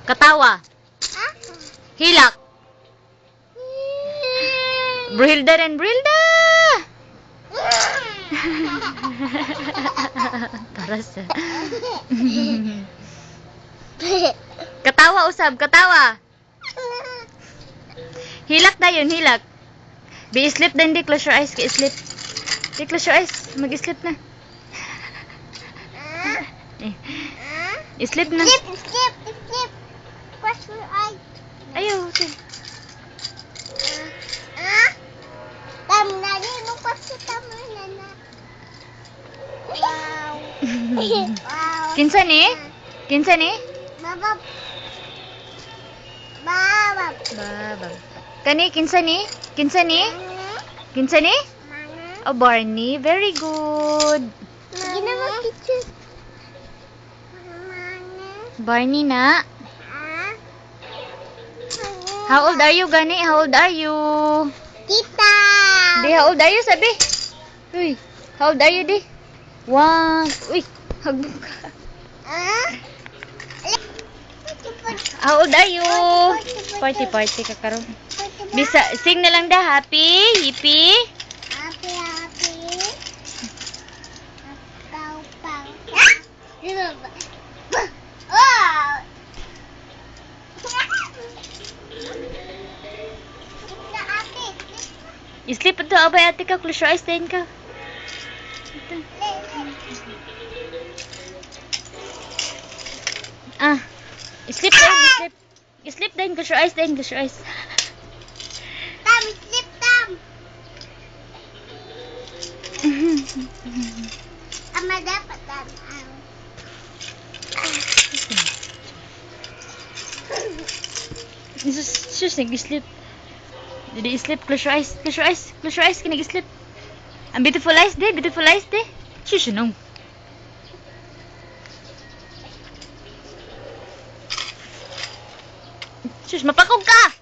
Katawa. Hilak. Brilda rin, Brilda! Para sa... Katawa usab, katawa. Hilak na yun, hilak. Be sleep din, di. Close your eyes, sleep. Di, close your eyes. Mag-sleep na. Sleep na. Sleep. Close your eyes. Ayaw, okay. Tam na rin mo kasi tama na. Wow. Wow. Kinsa ni? Kinsa ni? Babab. Babab. Babab. Kani, kinsa ni? Kinsa ni? Kinsa ni? Mana? Oh, Barney. Very good. Sige na mag-picture. Mana? Barney na. Ah? How old are you, Gani? How old are you? Tita. Di, how old are you, sabi? Uy, how old are you, di? One. Uy, hagbog ka. Ah? How old are you? Party ka karon. Bisa, sing na lang da. Happy, hippie. Happy. Pau. Oh! Sleep ito, abay ate ka. Close your eyes din ka. Ito. Ah, sleep din, sleep. Sleep din, close your eyes din, close your eyes. Tam, sleep, Tam. Ama dapat, Tam. Sus, nag-sleep. Didi sleep, close your eyes, close your eyes, close your eyes, kinag-sleep. Ang beautiful eyes, de, beautiful eyes, de. Sus, no. Sus, mapakog ka!